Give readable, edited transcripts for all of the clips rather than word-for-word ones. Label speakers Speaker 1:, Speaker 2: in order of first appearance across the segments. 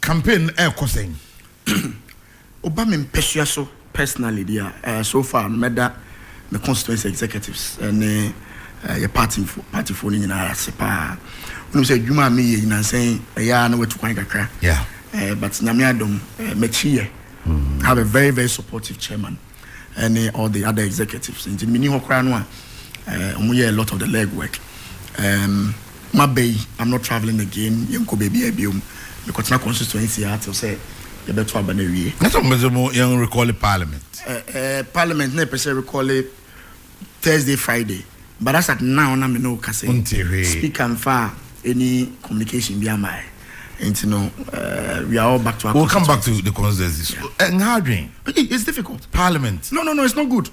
Speaker 1: campaign costing.
Speaker 2: Obama impessia so personally there. So far, meda the constituency executives and your party phone in our sepa. When you say you me, you know, saying yeah, no way to quite a
Speaker 1: yeah.
Speaker 2: But Namiadom Mechie have a very, very supportive chairman and all the other executives. In Mini Hokranwa, we a lot of the legwork. My bay, I'm not traveling again. Yanko baby, because my constituency, I have to say. That's what
Speaker 1: young recall Parliament.
Speaker 2: Parliament never say recall it Thursday, Friday. But that's at now. I'm no speak and far any communication be my. And you know, we are all back to our.
Speaker 1: We'll come back to the constituency. And how doing?
Speaker 2: It's difficult.
Speaker 1: Parliament.
Speaker 2: No, it's not good.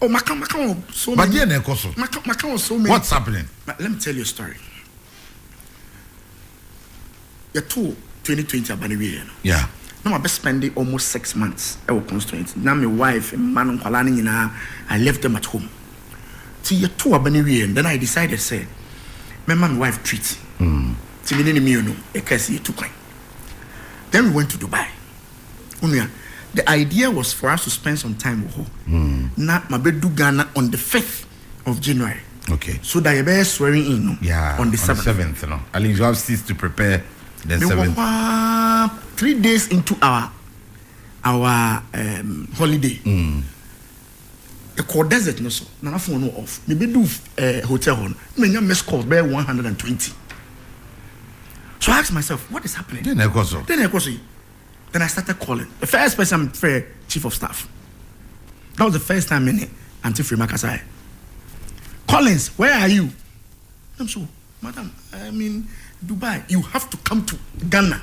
Speaker 2: Oh, Macau, so
Speaker 1: many.
Speaker 2: But Macau, so many.
Speaker 1: What's happening?
Speaker 2: Let me tell you a story. The 2020 Abaniwe.
Speaker 1: Yeah.
Speaker 2: No, I've spending almost 6 months at our constituency. Now my wife and man I left them at home. See you two Abaniwe, and then I decided say, my man wife treat. See me no, a case too kind. Then we went to Dubai. The idea was for us to spend some time with her. Now my bed do Ghana on the 5th of January.
Speaker 1: Okay.
Speaker 2: So that you better swearing in on the 7th.
Speaker 1: No. At least you have ceased to prepare the 7th.
Speaker 2: 3 days into our holiday. The core desert no so. Nana phone no off. Maybe do hotel on. Me miss calls by 120. So I asked myself, what is happening? Then I started calling. The first person, chief of staff. That was the first time in Auntie Free Makasai. Collins, where are you? I'm so, madam, I'm in Dubai. You have to come to Ghana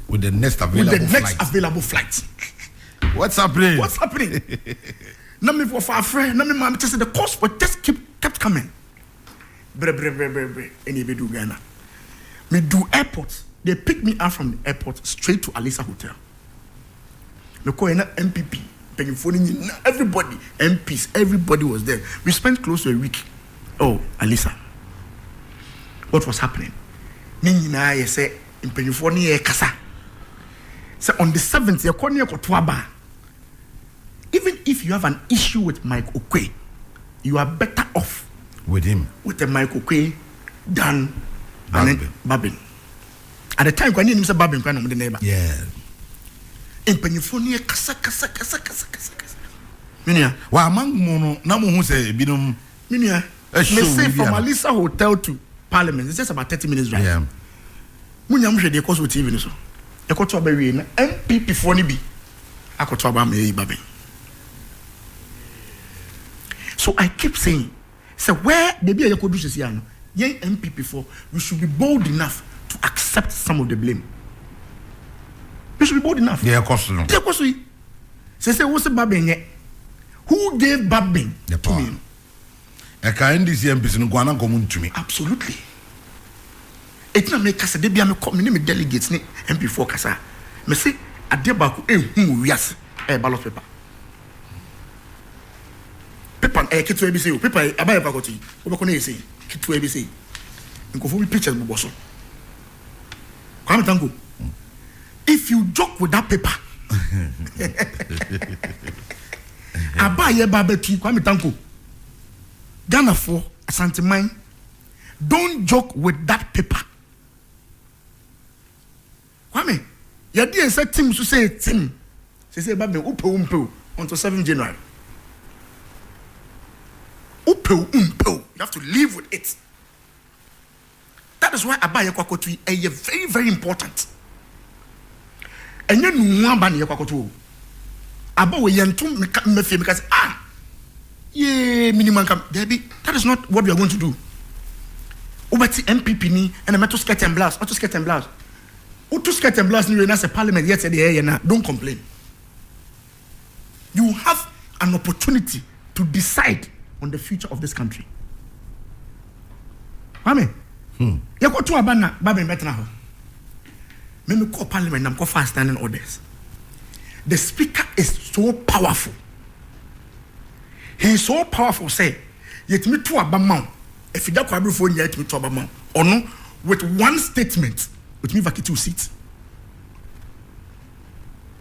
Speaker 1: with the next
Speaker 2: available flight.
Speaker 1: What's happening?
Speaker 2: Now me for our friend, now me mama just said the cost, but just kept coming. Any do Ghana. Me do airport. They picked me up from the airport straight to Alisa Hotel. Me call in MPP. Everybody, MPs, everybody was there. We spent close to a week. Oh, Alisa. What was happening? I say in Penifoni Kasa. So on the 7th, you're calling your even if you have an issue with Mike Okwe, you are better off
Speaker 1: with him,
Speaker 2: with the Mike Okwe than Babin. At the time, when you say Babin, when I'm the neighbor.
Speaker 1: Yeah.
Speaker 2: In Penifoni Kasa. Minia.
Speaker 1: Wa among mono, Namu who say Binum.
Speaker 2: Minia. Me say from Alisa Hotel to Parliament, it's just about 30 minutes drive.
Speaker 1: Yeah.
Speaker 2: Munyam she dey cause with TV so. E ko to be na MPP for ni bi. Akoto aba me Babin. So I keep saying, so where the be you could do this no, young MPP for we should be bold enough to accept some of the blame. We should be bold enough.
Speaker 1: Yeah, of course.
Speaker 2: Say what's Babin? Who gave Babin to me?
Speaker 1: I can't this MPs no go na come to me.
Speaker 2: Absolutely. It's not make kasa de bia me come me delegates ni MP4 kasa. Me say ade ba ko ehun wiase ballot paper. Paper kitu e bi say paper abaya pa ko ti. Obeko na say kitu e bi say. Nkofo bi pictures bo so. Kwame Tanko. If you joke with that paper. Abaya ba betu Kwame Tanko. Ghana for Asante Mine, don't joke with that paper. Kwame, your dear said Tim to say Tim. She said, Baby, umpo until 7 January. Umpo. You have to live with it. That is why Abaya Kwakotui is very, very important. And you know, Abaya Kwakotu. Abawa Yantum Mefi because yeah, minimum come. Debbie, that is not what we are going to do. Ubati MPP ni and a metal skirt and blouse. Auto skirt and blouse. Auto skirt and blouse ni when as a parliament yesterday. Don't complain. You have an opportunity to decide on the future of this country. Amen. You go to Abana, Babi Metna. Me call parliament. I'm call fast standing orders. The speaker is so powerful. He is so powerful, say, yet me to Abamount. If you don't have phone yet, me to Abamount. Or no, with one statement, With me vacate 2 seats.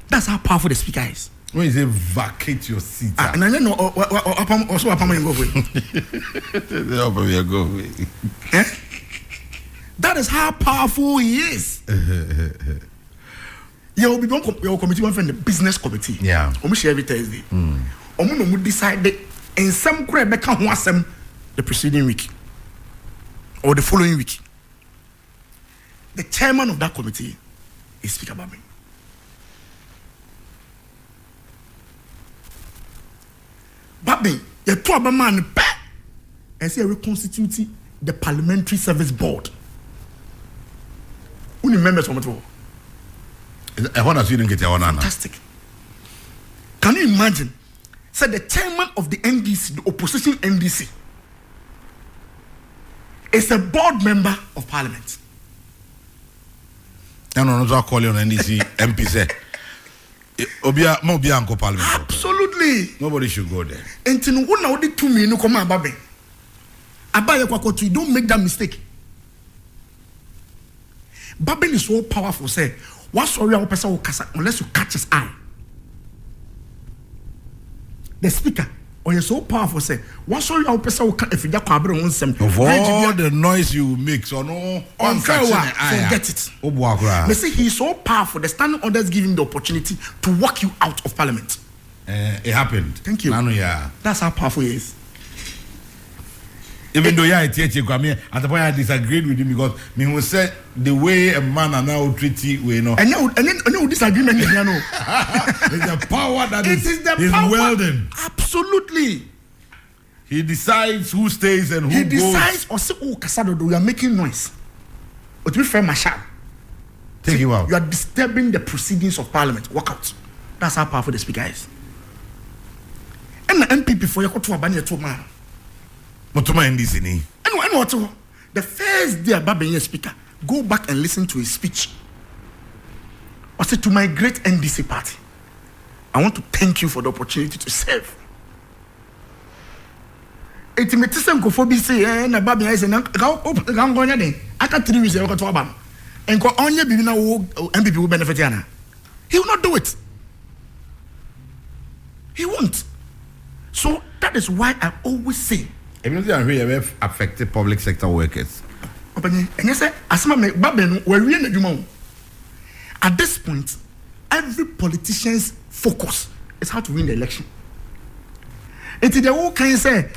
Speaker 2: That's how powerful the speaker is.
Speaker 1: When you say vacate your seat,
Speaker 2: and I know also a permanent go away. That is how powerful he is. You will be your committee one from the business committee.
Speaker 1: Yeah.
Speaker 2: We share every Thursday. We decide in some crap the preceding week or the following week. The chairman of that committee is Speaker Babin. Babin, you talk about man, and say reconstitute the Parliamentary Service Board. Who members from it all? Fantastic. Can you imagine? Say the chairman of the NDC, the opposition NDC, is a board member of Parliament.
Speaker 1: No, call you on NDC MP say. Parliament.
Speaker 2: Absolutely.
Speaker 1: Nobody should go there.
Speaker 2: And to know now the 2 million come about me. You don't make that mistake. Babin is so powerful. Say, what's sorry our person will cast unless you catch his eye. The speaker, or you're so powerful. Say, what's sorry our person will catch if you just on some.
Speaker 1: Of all the noise you make, so no,
Speaker 2: forget it. They say he's so powerful. The standing orders give him the opportunity to walk you out of Parliament.
Speaker 1: It happened.
Speaker 2: Thank you. That's how powerful he is.
Speaker 1: Even though at the point I disagreed with him because me will say the way a man are now treating we know.
Speaker 2: And then disagreement is no.
Speaker 1: It's the power that is
Speaker 2: power.
Speaker 1: welding.
Speaker 2: Absolutely.
Speaker 1: He decides who stays and who goes.
Speaker 2: He decides or say, oh Casado, we are making noise. But we fair Marshal.
Speaker 1: Take you out.
Speaker 2: You are disturbing the proceedings of Parliament. Walk out. That's how powerful the speaker is. And the MPP for you to a banner to man.
Speaker 1: NDC.
Speaker 2: And what? The first day about being a speaker, go back and listen to his speech. I said to my great NDC party, I want to thank you for the opportunity to serve. It may go for BC and Baby is an going after 3 years. And go only be now MPP will benefit. He will not do it. He won't. So that is why I always say.
Speaker 1: Even though we have affected public sector workers.
Speaker 2: And you say, at this point, every politician's focus is how to win the election. And the whole can say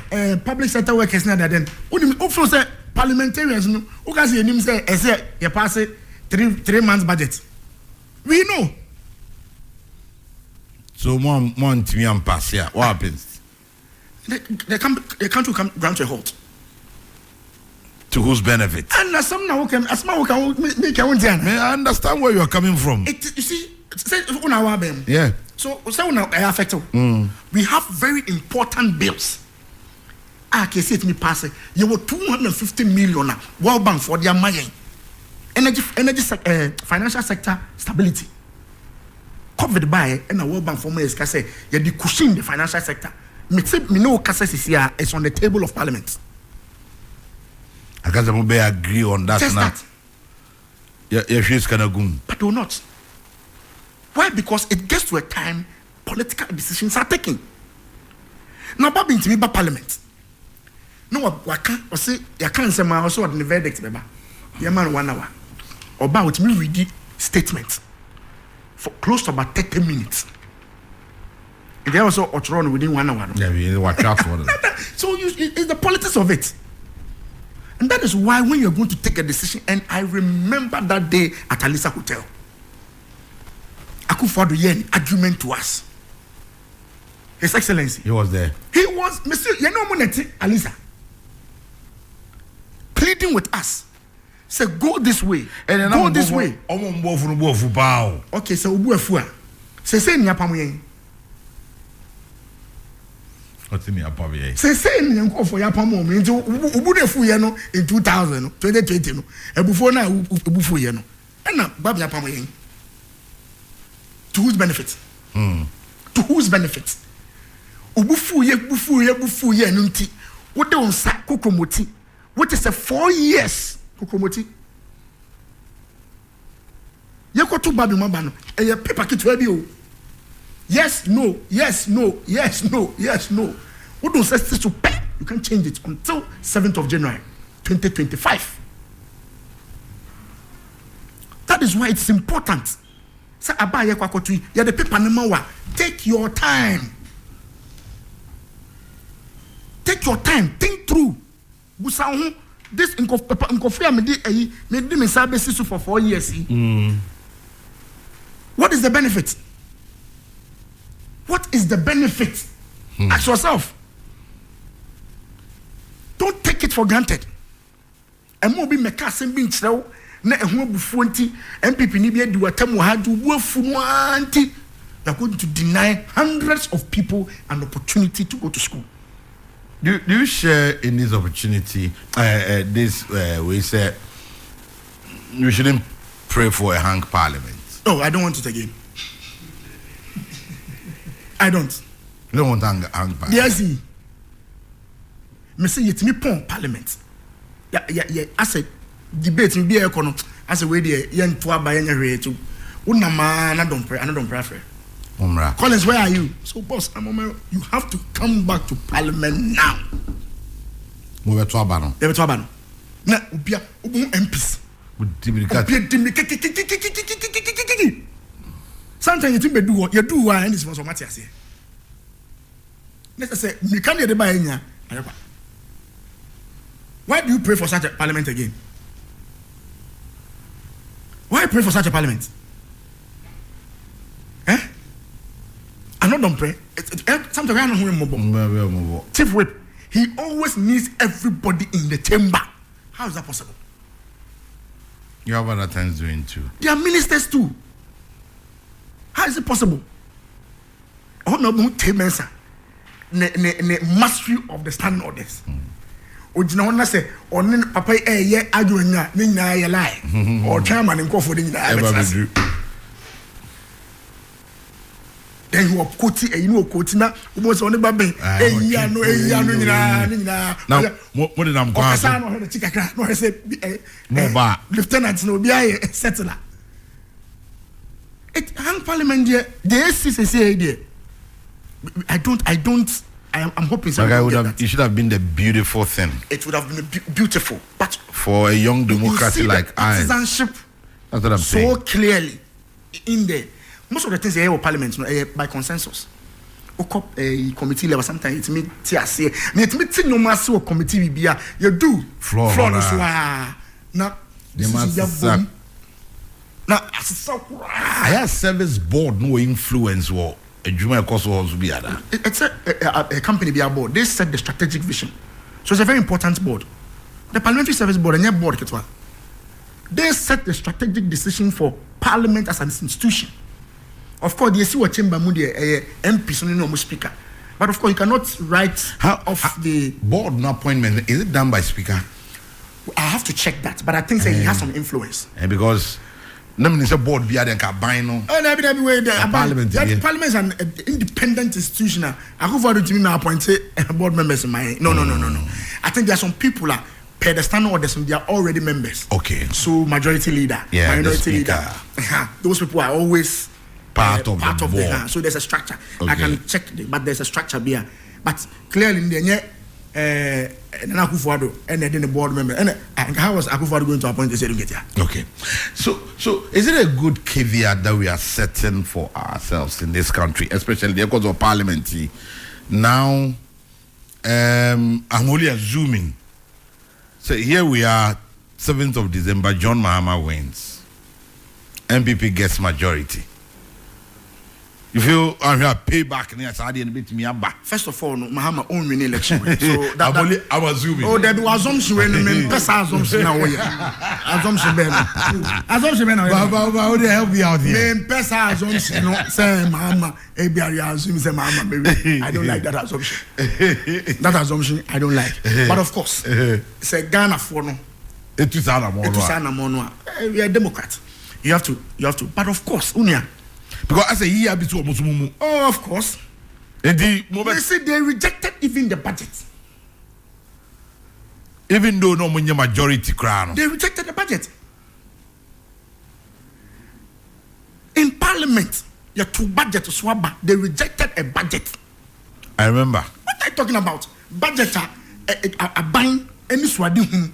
Speaker 2: public sector workers now then also say parliamentarians who can see him say you pass 3 months budget. We know. So
Speaker 1: one to me and pass here. What happens?
Speaker 2: The country come down to a halt.
Speaker 1: To whose benefit?
Speaker 2: And some now can make your own thing.
Speaker 1: I understand where you are coming from.
Speaker 2: You see, say on our BEM.
Speaker 1: Yeah.
Speaker 2: So now affect. We have very important bills. I can see it me pass. You were 250 million World Bank for their money. Energy financial sector stability. Covered by and the World Bank for me is say you the cushion the financial sector. Me no cases here is on the table of Parliament.
Speaker 1: I guess I may agree on that.
Speaker 2: Just
Speaker 1: now.
Speaker 2: that.
Speaker 1: Yeah, she's gonna go.
Speaker 2: But do not. Why? Because it gets to a time political decisions are taken. Now, Bob into me by Parliament. No, I can't. I say I can't say my also on the verdict, baby. Yeah, man, 1 hour. Or about me read statement for close to about 30 minutes. They also outrun within 1 hour.
Speaker 1: Yeah, we watch out for that.
Speaker 2: So it's the politics of it. And that is why when you're going to take a decision, and I remember that day at Alisa Hotel, Akufo-Addo Yen argument to us. His Excellency.
Speaker 1: He was there.
Speaker 2: He was, Monsieur, you know, Alisa, pleading with us. Say, go this way. Go this way. Okay, so Ubu Afua. Say, Nyapamu. Say for Yapamu into Ubudefu Yano in 2000, 2020, no, and before now, Ubufu Yano, and now Babi Yapamu. To whose benefit? To whose benefit? Ubufu ye, Nunti. What don't say Kukumoti? What is a 4 years Kukumoti? You go to Babi Mabano, and your paper kit will be. Yes, no, yes, no, yes, no, yes, no. What don't say to pay? You can change it until 7th of January 2025. That is why it's important. Say abaye kwakotui, ya the paper namawa. Take your time. Take your time. Think through. Busa this inkofia me di me sabe sisu for 4 years. What is the benefit? What is the benefit? Ask yourself. Don't take it for granted. And more be mekasem bin chrew na ehun abufu nti MPP ni bi adu atam ha du buafu no anti. They are going to deny hundreds of people an opportunity to go to school.
Speaker 1: Do you share in this opportunity we say we shouldn't pray for a hang parliament?
Speaker 2: No, I don't want it again. I don't.
Speaker 1: You don't want hang parliament?
Speaker 2: Yes. Me say yet me pon parliament. Yeah. I said debate me be econo. I said we there yen to aba yen hwe to. Una man I don't pray. Collins, where are you? So boss, you have to come back to parliament now.
Speaker 1: Move to Abano.
Speaker 2: They to Abano. Na ubia MPs. Sometimes you do what you do and this was what Matthias say. Let's say you can't get the buy in. Why do you pray for such a parliament again? Why pray for such a parliament? I don't pray. Sometimes I don't know. Chief Whip, he always needs everybody in the chamber. How is that possible?
Speaker 1: You have other things doing too.
Speaker 2: They are ministers too. How is it possible? Adomako Mensah, ne mastery of the standing orders. Ojina wona say onen papa ye adwonya ne nyina ye lie. Or chairman nkofo de nyina. Then you are quoting and you know quoting now. Almost on the baby. Now,
Speaker 1: what did I'm going
Speaker 2: to say? Lieutenant, no, be a settler. It hang parliament there. The SCCC I'm hoping
Speaker 1: it should have been the beautiful thing.
Speaker 2: It would have been beautiful, but
Speaker 1: for a young democracy like ours,
Speaker 2: citizenship
Speaker 1: that's what I'm saying.
Speaker 2: So clearly in there. Most of the things here parliament by consensus. A committee level sometimes it's me say it no matter what committee be you do
Speaker 1: floor
Speaker 2: now
Speaker 1: I have service board no influence what a junior course was be other.
Speaker 2: It's a company be a board. They set the strategic vision, so it's a very important board. The parliamentary service board and your board they set the strategic decision for parliament as an institution. Of course, you see what chamber moody MP so no speaker. But of course, you cannot write the
Speaker 1: board no appointment. Is it done by speaker?
Speaker 2: I have to check that, but I think he has some influence.
Speaker 1: And because the board be there Parliament
Speaker 2: is an independent institution. I go for to me now appoint board members in my no. I think there are some people per the standing orders they are already members.
Speaker 1: Okay.
Speaker 2: So majority leader, minority leader. Those people are always
Speaker 1: part of the board.
Speaker 2: So there's a structure.
Speaker 1: Okay.
Speaker 2: I can check but there's a structure here. But clearly in the and Akufo-Addo and then the board member and how was Akufo-Addo going to appoint this educator?
Speaker 1: Okay. So is it a good caveat that we are setting for ourselves in this country, especially because of parliament? Now I'm only assuming. So here we are, 7th of December, John Mahama wins. MPP gets majority. You feel I'm here payback and I didn't beat me up.
Speaker 2: First of all, Mahama own winning election. So
Speaker 1: I'm assuming.
Speaker 2: Oh, there was assumption when men pesa assumption now. Assumption ben. Assumption ben.
Speaker 1: How they help me out here?
Speaker 2: Men pesa assumption no say Mahama ABR assume say Mahama baby. I don't like that assumption. That assumption I don't like. But of course, say Ghana for no.
Speaker 1: It is
Speaker 2: Mono. We are Democrat. You have to. But of course, Unia.
Speaker 1: Because I say here be too much.
Speaker 2: Oh, of course.
Speaker 1: In the moment,
Speaker 2: they say they rejected even the budget.
Speaker 1: Even though no money majority crown.
Speaker 2: They rejected the budget. Parliament, your two budget to swabba, they rejected a budget.
Speaker 1: I remember.
Speaker 2: What are you talking about? Budget a buying any swadi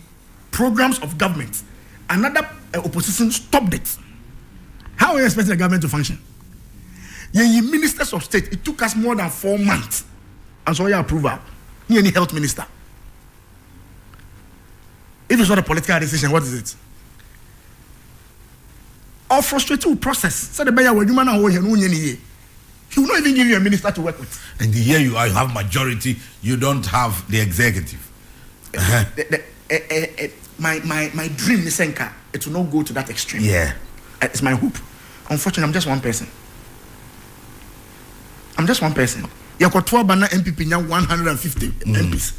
Speaker 2: programs of government. Another opposition stopped it. How are you expecting the government to function? Ye ministers of state, it took us more than 4 months. And so your approval. Ni any health minister. If it's not a political decision, what is it? Or frustrating process. So the buyer when you man he will not even give you a minister to work with.
Speaker 1: And here you are, you have majority, you don't have the executive.
Speaker 2: My dream, Nisenka, it will not go to that extreme.
Speaker 1: Yeah.
Speaker 2: It's my hope. Unfortunately, I'm just one person. You got 12 banana MPP now 150 MPs.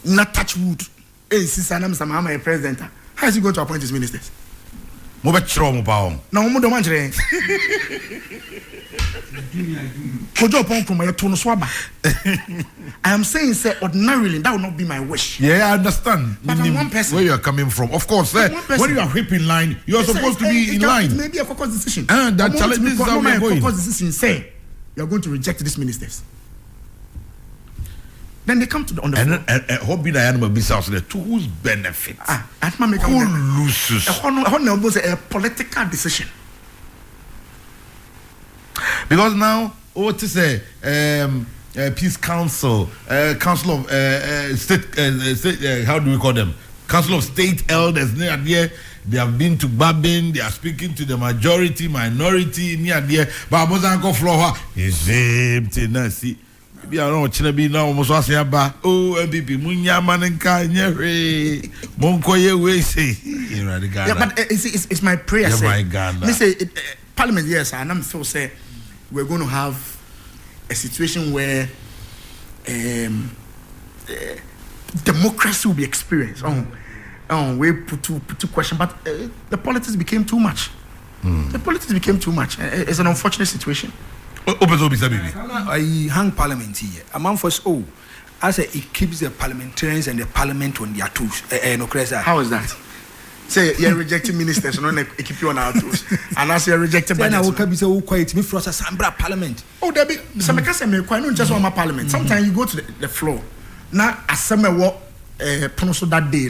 Speaker 2: Not touch wood. Hey, sister, I'm a president. How is he going to appoint his ministers?
Speaker 1: Mo be chro mo pa on.
Speaker 2: Na mo do man chire. Kojo pon from my tone swaba. I am saying say ordinarily that would not be my wish.
Speaker 1: Yeah, I understand.
Speaker 2: But I'm one person.
Speaker 1: Where you are coming from. Of course, when you are whip in line, you are supposed to be in line.
Speaker 2: It may be a focus decision.
Speaker 1: That challenge is how we are going.
Speaker 2: Focus decision say you are going to reject these ministers. Then they come to the
Speaker 1: and hobby the animal business the to whose benefit? Who loses?
Speaker 2: A political decision.
Speaker 1: Because now, what is a peace council, council of state, how do we call them? Council of state elders near there. They have been to Babin, they are speaking to the majority, minority near there. But I wasn't go floor. The same thing. See. Be around Chinabi now, almost was here. Oh, MPP, Munya Manenka, Nyere, Monkoye, we say,
Speaker 2: yeah, but it's my prayer.
Speaker 1: Yeah, my God.
Speaker 2: Me say, Parliament, yes, and I'm so say we're going to have a situation where democracy will be experienced. We put to question, but the politics became too much. The politics became too much. It's an unfortunate situation.
Speaker 3: I hang parliament here. A man first, I say it keeps the parliamentarians and the parliament on their toes.
Speaker 2: How is that? Say you're rejecting ministers, and they keep you on our toes. And as you're rejecting,
Speaker 3: then I will come say, quiet me for us, Sambra parliament.
Speaker 2: Oh, there be some because I'm not just on my parliament. Sometimes you go to the floor. Now, as some what pronounce that day,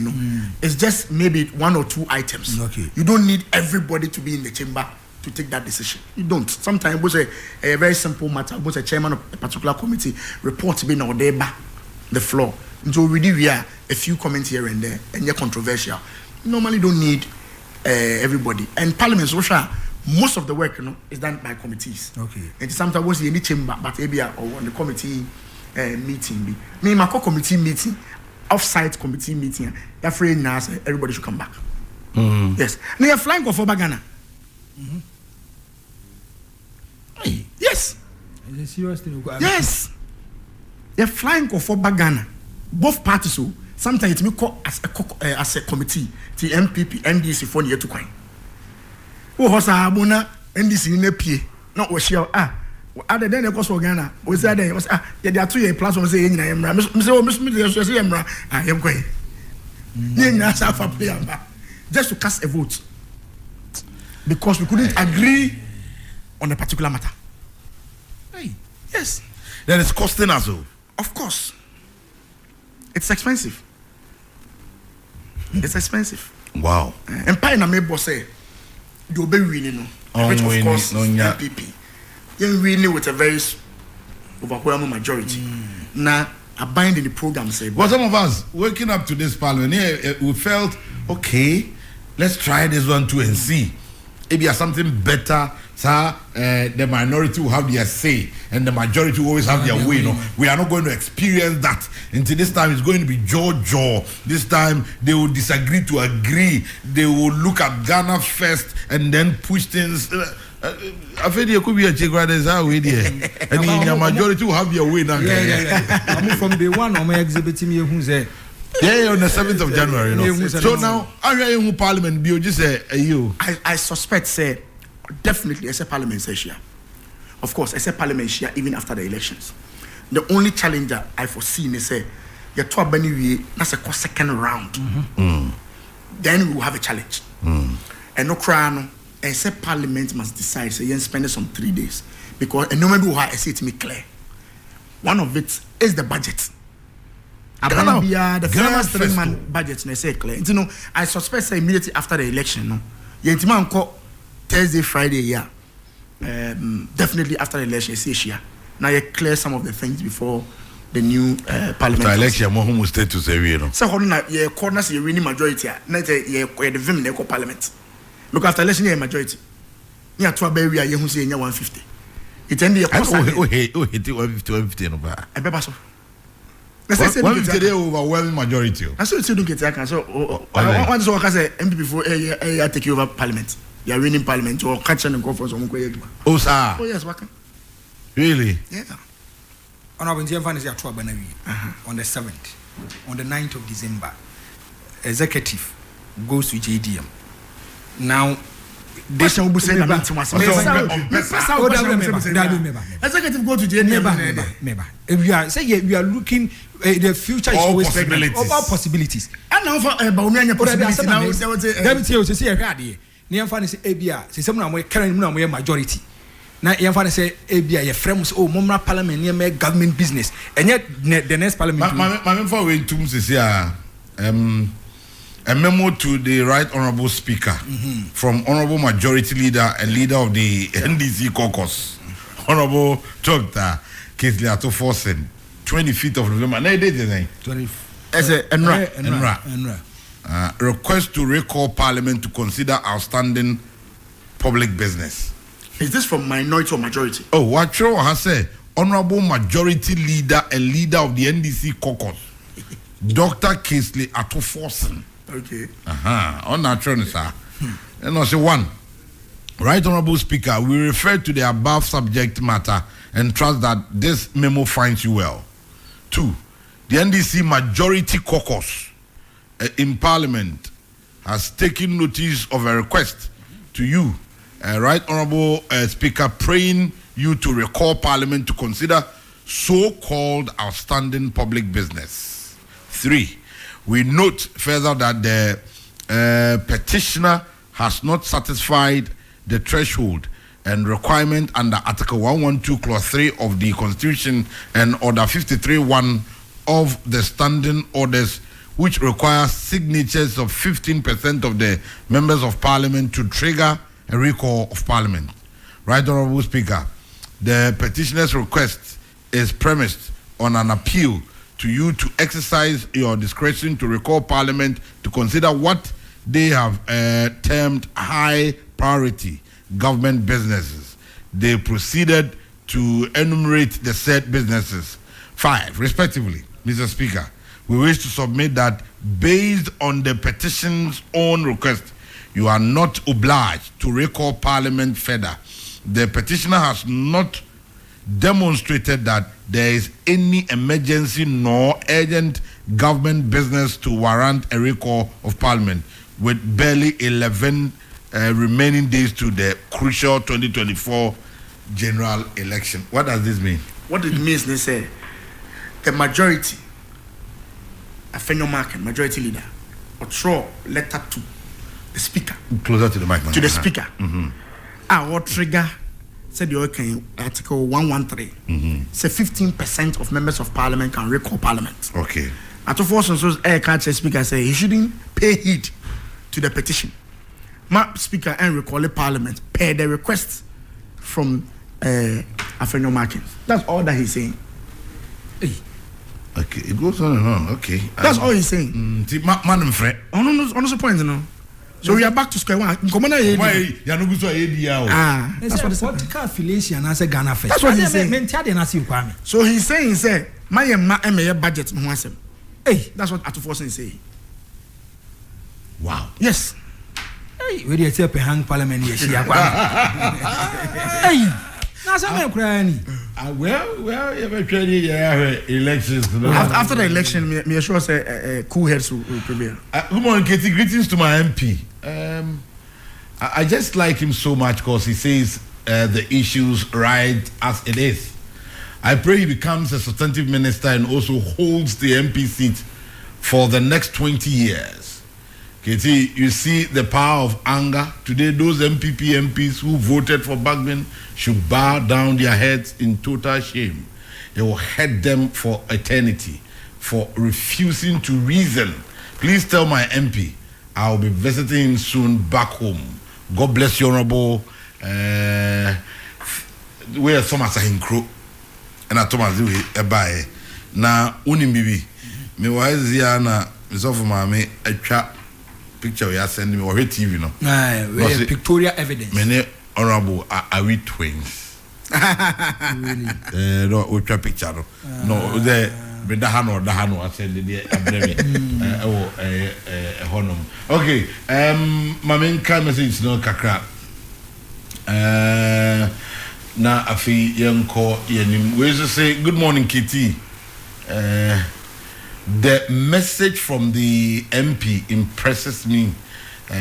Speaker 2: it's just maybe 1 or 2 items.
Speaker 3: Okay.
Speaker 2: You don't need everybody to be in the chamber to take that decision. You don't. Sometimes it's a very simple matter. But a chairman of a particular committee report being on the floor. So we are a few comments here and there, and they're controversial. You normally don't need everybody. And parliaments, most of the work, is done by committees.
Speaker 3: Okay.
Speaker 2: And sometimes was in the chamber, but maybe or on the committee meeting. Me, my committee meeting, off-site committee meeting. That free now, everybody should come back. Yes. Now you're flying for Ghana. Yes.
Speaker 3: It's a serious thing.
Speaker 2: Yes. They're flying for Ghana. Both parties, so sometimes it call as a committee, the MPP, NDC for the year to coin. Oh, Hosa Abuna, NDC in a P. Not what she other than the cost for Ghana. Was that there was there are 2 year plans on saying I am Mr. I am going. Just to cast a vote. Because we couldn't agree on a particular matter.
Speaker 1: Hey.
Speaker 2: Yes.
Speaker 1: Then it's costing us.
Speaker 2: Of course. It's expensive. It's expensive.
Speaker 1: Wow.
Speaker 2: And Pine and Mabo say, you'll be winning. Which of course, MPP. You're winning with a very overwhelming majority. Now, I bind in the program say.
Speaker 1: But some of us waking up to this parliament, we felt, okay, let's try this one too and see. Maybe something better, sir. The minority will have their say, and the majority will always have their way. We are not going to experience that until this time. It's going to be jaw. This time they will disagree to agree. They will look at Ghana first and then push things. I feel there could be a check right there, and the majority will have their way now.
Speaker 3: I'm from the one on my exhibiting me who's there.
Speaker 1: Yeah, on the 7th of January. So now, I hear you Parliament. You just say you.
Speaker 2: I suspect say definitely as a Parliament session. Of course, as a Parliament share even after the elections. The only challenge that I foresee is say your 12 anyway. That's a second round. Then we will have a challenge. And no crown. except Parliament must decide. So you spend some 3 days because and no matter how I say it me clear. One of it is the budget. The first 3 month budget. I say clear. You know, I suspect say immediately after the election. No, you know, Thursday, Friday, yeah. Definitely after the election, see now you clear some of the things before the new parliament.
Speaker 1: The election, more who stay to say, you know.
Speaker 2: So, yeah, corners you winning majority. Not the vim neko parliament. Look after election, yeah, majority. Yeah, 12 baby, yeah, who say 150. It ended up. Oh,
Speaker 1: hey, 150, no bar.
Speaker 2: I bet so.
Speaker 1: Today overwhelming majority.
Speaker 2: I saw you don't get that. So, one so I say MP before I take over parliament. You are winning parliament or catching and go for some.
Speaker 1: Oh, sir.
Speaker 2: Oh, yes, Waka.
Speaker 1: Really?
Speaker 2: Yeah.
Speaker 3: On the 7th, on the 9th of December, executive goes to JDM. Now,
Speaker 2: this will be said executive go to JDM.
Speaker 3: If you are say we are looking, the future is
Speaker 1: all
Speaker 3: always
Speaker 1: possibilities.
Speaker 3: All possibilities.
Speaker 2: And now for Baumia possibilities now,
Speaker 3: let me tell you, say a near fan is ABA, say someone carrying majority. Now, you say ABA, your friends, oh, Momra Parliament, near make government business, and yet the next Parliament.
Speaker 1: My for way to is here. A memo to the Right Honourable Speaker from Honourable Majority Leader and Leader of the NDC Caucus, Honourable Dr. Kesley Atoforsen, 25th of November. No, date is
Speaker 3: 20.
Speaker 2: As a Enra.
Speaker 1: Request to recall Parliament to consider outstanding public business.
Speaker 2: Is this from minority or majority?
Speaker 1: Oh, what Cho has said, Honourable Majority Leader and Leader of the NDC Caucus, Dr. Kesley Atoforsen.
Speaker 2: Okay.
Speaker 1: On that trend, sir. And also one. Right Honourable Speaker, we refer to the above subject matter and trust that this memo finds you well. 2. The NDC Majority Caucus in Parliament has taken notice of a request to you, Right Honourable Speaker, praying you to recall Parliament to consider so-called outstanding public business. 3. We note further that the petitioner has not satisfied the threshold and requirement under Article 112, Clause 3 of the Constitution and Order 53.1 of the Standing Orders, which requires signatures of 15% of the members of Parliament to trigger a recall of Parliament. Right Honourable Speaker, the petitioner's request is premised on an appeal to you to exercise your discretion to recall Parliament to consider what they have termed high priority government businesses. They proceeded to enumerate the said businesses. 5, respectively, Mr. Speaker, we wish to submit that based on the petition's own request, you are not obliged to recall Parliament further. The petitioner has not demonstrated that there is any emergency nor urgent government business to warrant a recall of Parliament with barely 11 remaining days to the crucial 2024 general election. What does this mean?
Speaker 2: What it means, they say, the majority, a phenomarket, majority leader, or throw letter to the speaker.
Speaker 1: Closer to the mic.
Speaker 2: To the speaker. What trigger, said the okay, Article 113. Say 15% of members of Parliament can recall Parliament.
Speaker 1: Okay.
Speaker 2: At the force and air catch speaker say he shouldn't pay heed to the petition. My speaker and recall the Parliament pay the request from Afenyo Markins. That's all that he's saying.
Speaker 1: Okay, it goes on and on. Okay.
Speaker 2: That's all he's saying.
Speaker 1: Man and friend.
Speaker 2: Oh no, point, no. So we are back to square one.
Speaker 1: Why you are not going to
Speaker 3: that's what the political affiliation as a Ghana face.
Speaker 2: That's what he's saying. So he's saying, say, my budget no one. Hey, that's what Atuforsen is saying.
Speaker 1: Wow.
Speaker 2: Yes.
Speaker 3: Hey, we dey tell hang Parliament here. Hey, now some crying.
Speaker 1: Well, you have elections.
Speaker 2: After the election, me sure say cool heads will prevail.
Speaker 1: Good morning, Katie. Greetings to my MP. I just like him so much because he says the issues right as it is. I pray he becomes a substantive minister and also holds the MP seat for the next 20 years. Katie, you see the power of anger. Today, those MPs who voted for Bagman should bow down their heads in total shame. It will hurt them for eternity for refusing to reason. Please tell my MP I'll be visiting him soon back home. God bless you, Honorable. We are Thomas Ahinkro and a Thomas Ebae. Now, Unimbibi, me was here na Miss Mame a trap picture we are sending me or TV, no?
Speaker 3: Nah, pictorial evidence.
Speaker 1: Many Honorable are we twins? Really? No, we trap picture. No, the Dahano, I said the honor. Okay, my main kind message no kakra. Na afi yanko yenim. We just say good morning, Kitty. The message from the MP impresses me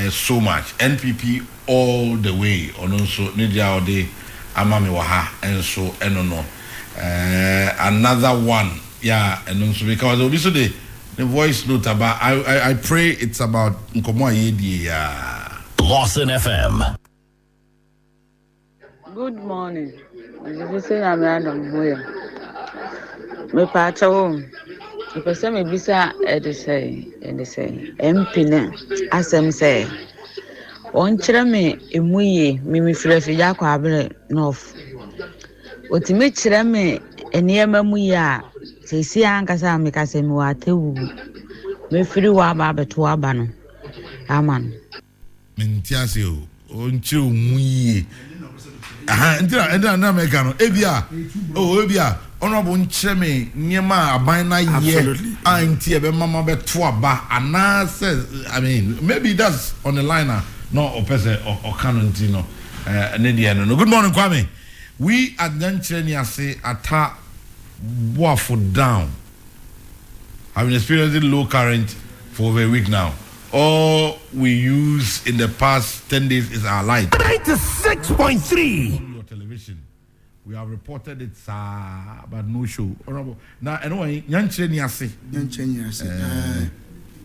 Speaker 1: so much. NPP all the way. Also, Nidia Ode, Amami Waha, and so enono. Another one, yeah, and also because obviously the voice note about. I pray it's about Nkomo Ayedi.
Speaker 4: Lawson FM.
Speaker 5: Good morning. This is Adomako Mensah. Me pacha home. The person me bisa say MP na asem say on kyerɛ me emuye me frɛfi ya kwa abere north. Otime kyerɛ me eniema muye a sesi ankasa me kasa me wa tewu. Me firi wa ba beto aba no. Aman.
Speaker 1: Mentiase o onkyerɛ muye. Ndira na America no ebia honorable nkyereme nyema abana ye anti ebe mama be to aba ana says I mean maybe that's on the liner no person or canon no no. Good morning, Kwame. We at Nyancheni say ata boafo down. I've been experiencing low current for over a week now. All we use in the past 10 days is our light.
Speaker 4: 96.3.
Speaker 1: Your television. We have reported it, but no show. Now, anyway, Nyancheni Ase.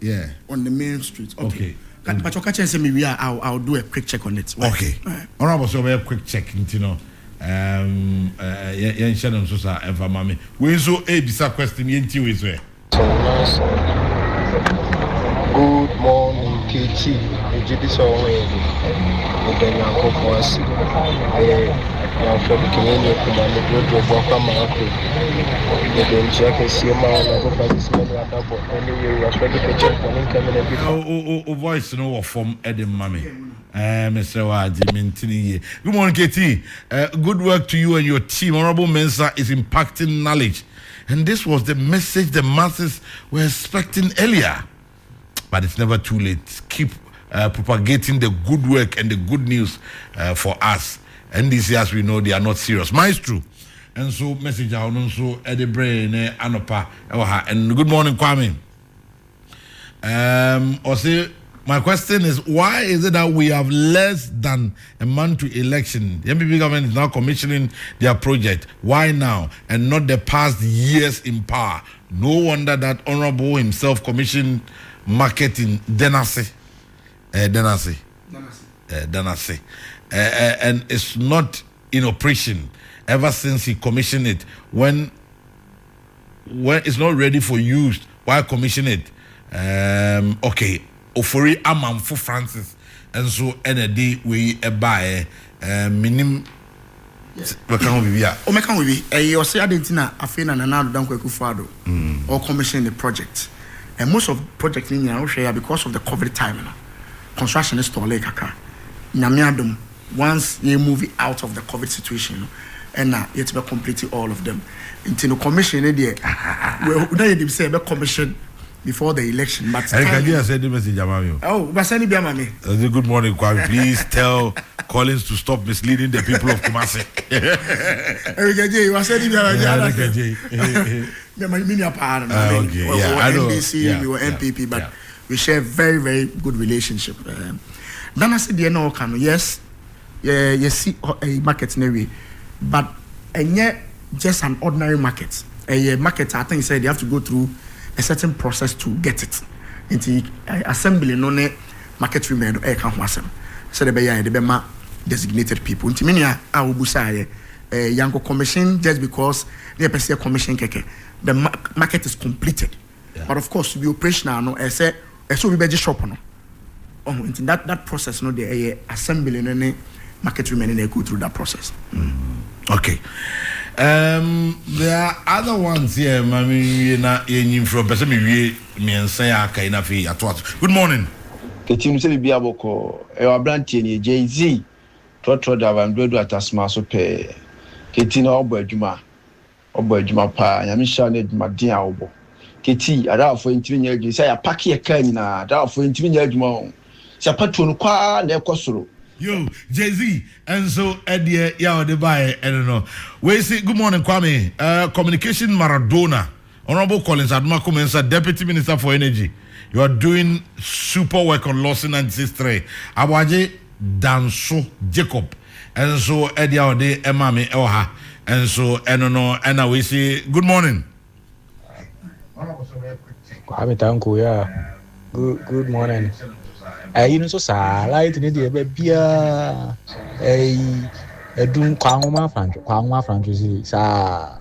Speaker 1: Yeah.
Speaker 2: On the main street.
Speaker 1: Okay.
Speaker 2: But you can't say me. I'll do a quick check on it.
Speaker 1: Okay. Honorable, so a quick check, you know. Yanshan so sa ever mami. We so a bisa question yenti we so.
Speaker 6: Good morning, KT. This away. Then I go for us. I'm from the community. I'm going to walk on my uncle. Then check and see my other participants. Anyway, we are ready to check on income and everything.
Speaker 1: Voice no from Eddie Mami. Mr. Wadi. Good morning, KT. Good work to you and your team. Honorable Mensah is impacting knowledge. And this was the message the masses were expecting earlier. But it's never too late. Keep propagating the good work and the good news for us. And this year, as we know, they are not serious. Maestro. And so, message out also Eddie Bray Anopa. And good morning, Kwame. Also, my question is, why is it that we have less than a month to election? The MPP government is now commissioning their project. Why now? And not the past years in power. No wonder that Honorable himself commissioned market in Denase. And it's not in operation ever since he commissioned it. When it's not ready for use, why commission it? Okay, Ofori Amam for Francis, and so ND we buy minim.
Speaker 2: Omeka we you say Argentina afena na nado dan kwaku fado or commission the project. And most of the projects in Nigeria because of the COVID time now. Construction is stalled kaka. Nyamiadum once you move out of the COVID situation and now it's be completing all of them. Until the commission there well now you say be commission before the election but
Speaker 1: can you send the message Amami?
Speaker 2: Oh, but send it be Amami.
Speaker 1: Good morning, Kwame. Please tell Collins to stop misleading the people of Kumasi.
Speaker 2: You was sending me Amami. I know. NBC, we were MPP, but we share very, very good relationship. Then I said, yes, you see a market anyway, but and yet just an ordinary market. A market, I think, said you have to go through a certain process to get it. Into assembly, no, market women e kan ho asem say the be ya the ma designated people ntimenia a obusa yanko commission just because the person commission keke the market is completed but of course to be operational no say we be shop no that process no the assembly no market women go through that process.
Speaker 1: Okay. There are other ones here, Mami. Na yenyim from person me Mensah ya kai na fi atwa. Good morning.
Speaker 6: Ketinu se bibia boko e wabrantie ni JZ trotro da bandwedu atasma so pe ketinu obo adwuma pa nyame sha na adwuma din a obo keti adafo ntimi nya adwuma say ya pack ye kan na adafo ntimi nya adwuma se patu no kwa na ekosoro.
Speaker 1: Yo, Jay-Z, and so Eddie, yeah, the buy, I don't know. We say good morning, Kwame. Communication Maradona, Honorable Collins Adomako Mensah, Deputy Minister for Energy. You are doing super work on Lawson 96.3. Awaje Danso Jacob, and so Eddie, Ode, Emami Oha, and so I don't know. And now we say good morning.
Speaker 7: Kwame Tanku, yeah. Good morning. You know, so light in the baby. Doom Kwama franchise.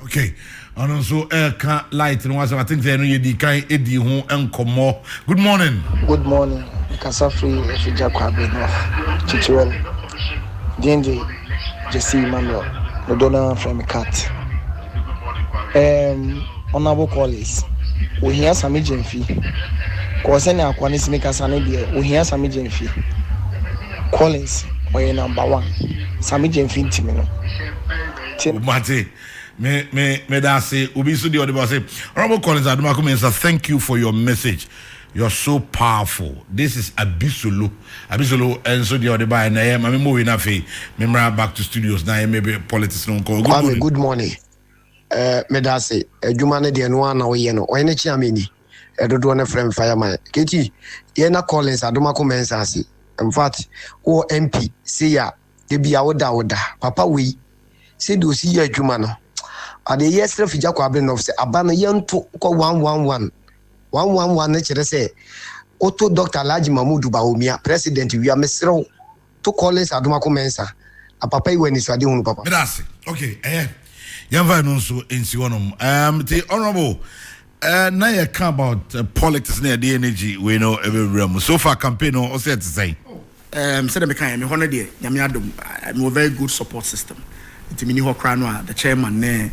Speaker 1: Okay. And also, can't light and was I think they know you can't Eddie home and come more. Good morning.
Speaker 8: Good morning. Kasafri Fijakwabe no. Chichwell. Dindi Jesse Manuel. Nodona from Cat. Honorable Collins. We hear some agency. Cause na kwani simeka sana die we hear some agency. Collins we number 1. Some agency team no.
Speaker 1: Mate, me that say Ubi so the other say Honorable Collins Adomako Mensah, thank you for your message. You're so powerful. This is Abisolo, and so the other by na I am moving na fe. Memra back to studios now maybe politics no call.
Speaker 8: Good morning. Me that say adwuma na de no na we ye no. We na chi ameni. Edodo na frame fireman. Keti ye na Collins Adomako Mensah say. In fact, o MP say ya de bia oda papa we say do see adwuma no. Ade yesre fija kwa abren of say aba no yento ko 111 na kire say Otto Dr. Alhaji Mahmoud Bawumia president we am mesrew to Collins Adomako Mensah. A papa we ni so ade hunu papa.
Speaker 1: Medasi. Okay, Yava no so ensi wonom. The honorable now you come about politics near the energy we know every realm. So far campaign or say to say.
Speaker 2: Said me kind me honor there. Nyame adom. I'm a very good support system. It mini ho kra no the chairman ne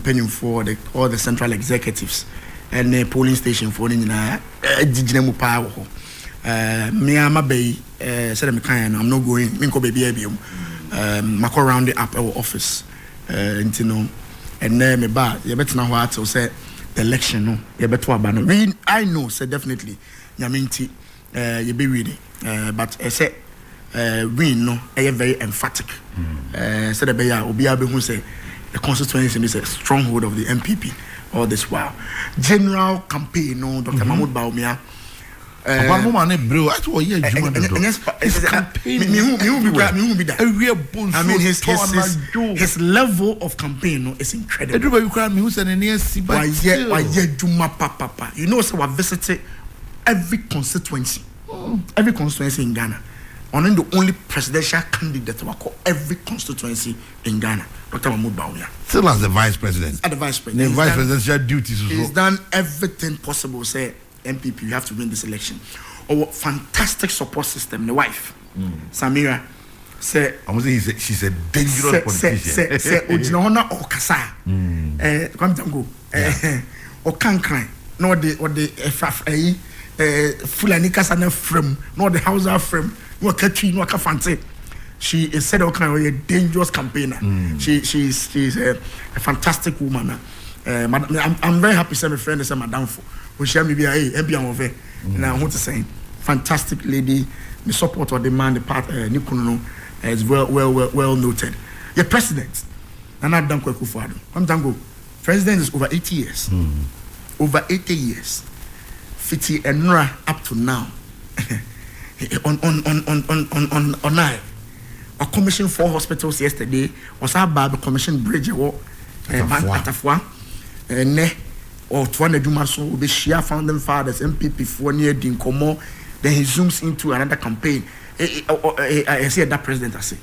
Speaker 2: penny for all the central executives and the polling station for ni na digina mu pa wo. Me am bay said me kind I'm not going me ko baby abiem. Mako round it up our office. You know and then me ba you better know what to say the election no you better aba no I know say definitely nyame nti you be reading but I say win no very emphatic said the ya obi abe hu say the constituency is a stronghold of the MPP all this while general campaign no Dr. Mahmoud Bawumia
Speaker 1: one woman bro I told you campaign me who be that I mean his level of campaign no is incredible everybody cry me who said near why juma papa you know so I visited every constituency in Ghana only the only presidential candidate who call every constituency in Ghana Dr. Mahmoud Bawumia still as the vice president
Speaker 2: the vice president
Speaker 1: the vice presidential duties
Speaker 2: he's done everything possible say MPP, you have to win this election. Our fantastic support system, the wife, Samira, say,
Speaker 1: she's a dangerous politician.
Speaker 2: Say, Ujinona or Kasa, come to go, or Kankran, no, the Fulani Kasana frame, no, the Hausa frame, no, Katri, no, Kafante. She is said, okay, a dangerous campaigner. She's a fantastic woman. I'm very happy to say my friend is Madame for. We share me be MP over. And I want to say, fantastic lady. The support of the man, the part Nikuno is well noted. Your president, and I don't quite for I'm Dango. President is over 80 years. Over 80 years. 50 and up to now. on night. I commissioned 4 hospitals yesterday. Was about commission bridge Atafwa. Ne or 200 Dumaso, be share founding fathers, MPP for near Dinkomo, then he zooms into another campaign. I say that president I say